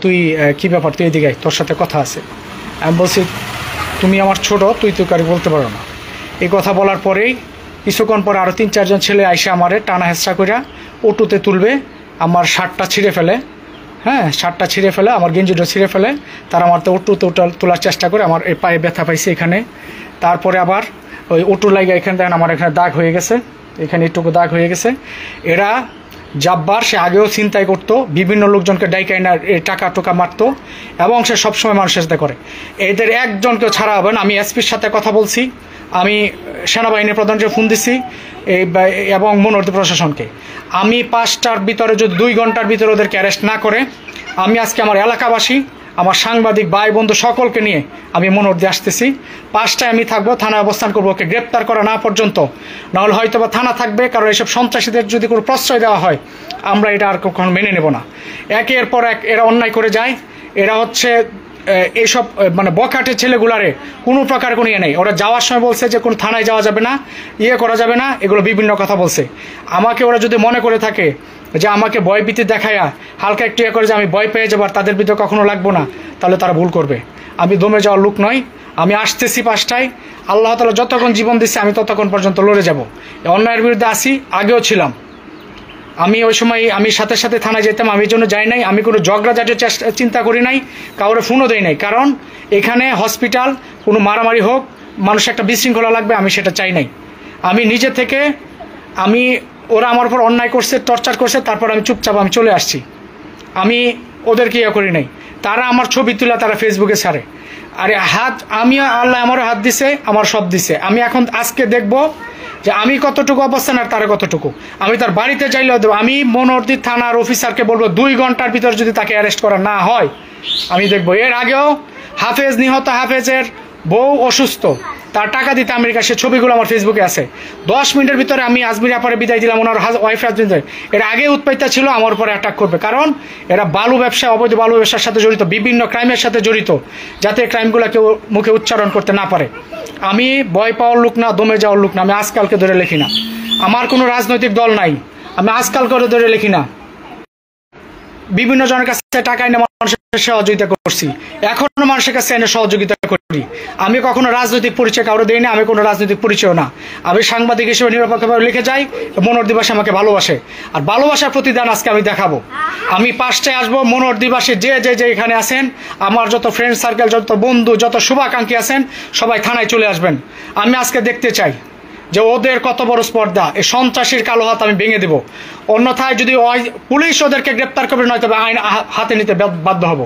তুই কী ব্যাপার, তুই এদিকে আয়, তোর সাথে কথা আছে। আমি বলছি তুমি আমার ছোট, তুই কারি বলতে পারো না। এই কথা বলার পরেই কিছুক্ষণ পরে আরও 3-4 জন ছেলে আইসে আমারে টানা হেঁচড়া করে অটোতে তুলবে, আমার শার্টটা ছিঁড়ে ফেলে, হ্যাঁ শার্টটা ছিঁড়ে ফেলে, আমার গেঞ্জিটা ছিঁড়ে ফেলে। তারা আমার তো অটোতে তোলার চেষ্টা করে, আমার এই পায়ে ব্যথা পাইছে এখানে। তারপরে আবার ওই অটো লাগে এখানে দেখেন আমার এখানে দাগ হয়ে গেছে, এখানে একটুকু দাগ হয়ে গেছে। এরা জাব্বার, সে আগেও ছিনতাই করতো, বিভিন্ন লোকজনকে ডাইকাইনা টাকা টোকা মারতো এবং সে সবসময় মানুষের সাথে করে। এদের একজনকেও ছাড়া হবে না। আমি এসপির সাথে কথা বলছি, আমি সেনাবাহিনীর প্রধানকে ফোন দিছি এবং মনোহরদী প্রশাসনকে। আমি 5টার ভিতরে যদি 2 ঘন্টার ভিতরে ওদেরকে অ্যারেস্ট না করে, আমি আজকে আমার এলাকাবাসী, আমার সাংবাদিক ভাই বন্ধু সকলকে নিয়ে আমি মনোহরদী আসতেছি। 5টায় আমি থাকবো, থানায় অবস্থান করবো, ওকে গ্রেপ্তার করা না পর্যন্ত। নাহলে হয়তো বা থানা থাকবে, কারণ এইসব সন্ত্রাসীদের যদি কোনো প্রশ্রয় দেওয়া হয় আমরা এটা আর কখনো মেনে নেব না। একের পর এক এরা অন্যায় করে যায়। এরা হচ্ছে এইসব মানে বখাটে ছেলেগুলারে কোনো প্রকার কোনো ইয়ে নেই। ওরা যাওয়ার সময় বলছে যে কোনো থানায় যাওয়া যাবে না, ইয়ে করা যাবে না, এগুলো বিভিন্ন কথা বলছে। আমাকে ওরা যদি মনে করে থাকে যে আমাকে ভয়ভীতি দেখায়া হালকা একটু ইয়ে করে যে আমি ভয় পেয়ে যাবো আর তাদের ভিতরে কখনো লাগবো না, তাহলে তারা ভুল করবে। আমি দমে যাওয়ার লোক নয়, আমি আসতেছি 5টায়। আল্লাহ তাআলা যতক্ষণ জীবন দিচ্ছে আমি ততক্ষণ পর্যন্ত লড়ে যাব। অন্যায়ের বিরুদ্ধে আসি, আগেও ছিলাম। আমি ওই সময় আমি সাথে সাথে থানায় যেতাম, আমি এই জন্য যাই নাই। আমি কোনো ঝগড়া জাতীয় চিন্তা করি নাই, কাউরে ফোনও দেই নাই, কারণ এখানে হসপিটাল, কোনো মারামারি হোক, মানুষ একটা বিশৃঙ্খলা লাগবে, আমি সেটা চাই নাই। আমি নিজে থেকে ওরা আমার উপর অন্যায় করছে, টর্চার করছে, তারপর আমি চুপচাপ আমি চলে আসছি। আমি ওদেরকে ইয়ে করি নাই। তারা আমার ছবি তুলে তারা ফেসবুকে ছাড়ে। আরে আমি আল্লাহ আমারও হাত দিছে, আমার সব দিছে। আমি এখন আজকে দেখবো যে আমি কতটুকু অবস্থান আর তারা কতটুকু। আমি তার বাড়িতে চাইলেও দেবো। আমি মনোহরদী থানার অফিসারকে বলবো 2 ঘন্টার ভিতর যদি তাকে অ্যারেস্ট করা না হয় আমি দেখবো। এর আগেও হাফেজ, নিহত হাফেজের বউ অসুস্থ, তার টাকা দিতে আমেরিকা, সে ছবিগুলো আমার ফেসবুকে আছে। 10 মিনিটের ভিতরে আমি আজমির আপারে বিদায় দিলাম, ওনার ওয়াইফ রাজনীতি। এর আগে উৎপাইতা ছিল আমার উপরে অ্যাটাক করবে, কারণ এরা বালু ব্যবসা, অবৈধ বালু ব্যবসার সাথে জড়িত, বিভিন্ন ক্রাইমের সাথে জড়িত, যাতে ক্রাইমগুলো কেউ মুখে উচ্চারণ করতে না পারে। আমি ভয় পাওয়ার লোক না, দমে যাওয়ার লোক না। আমি আজকালকে ধরে লিখি না, আমার কোনো রাজনৈতিক দল নাই, আমি আজকাল করে ধরে লিখি না। বিভিন্ন জনের কাছে টাকা এনে মানুষের সহযোগিতা করছি, এখনো মানুষের কাছে এনে সহযোগিতা করি। আমি কখনো রাজনৈতিক পরিচয় কাউকে দিই না, আমি কোনো রাজনৈতিক পরিচয় না। আমি সাংবাদিক হিসেবে নিরপেক্ষভাবে লিখে যাই, মনোহরদী বাসী আমাকে ভালোবাসে, আর ভালোবাসার প্রতিদান আজকে আমি দেখাবো। আমি 5টায় আসবো। মনোহরদী বাসী যে এখানে আছেন, আমার যত ফ্রেন্ড সার্কেল, যত বন্ধু, যত শুভাকাঙ্ক্ষী আছেন, সবাই থানায় চলে আসবেন। আমি আজকে দেখতে চাই যে ওদের কত বড় স্পর্ধা। এই সন্ত্রাসীর কালো হাত আমি ভেঙে দেব। অন্যথায় যদি পুলিশ ওদেরকে গ্রেপ্তার করবে, নয়তো আইন হাতে নিতে বাধ্য হব।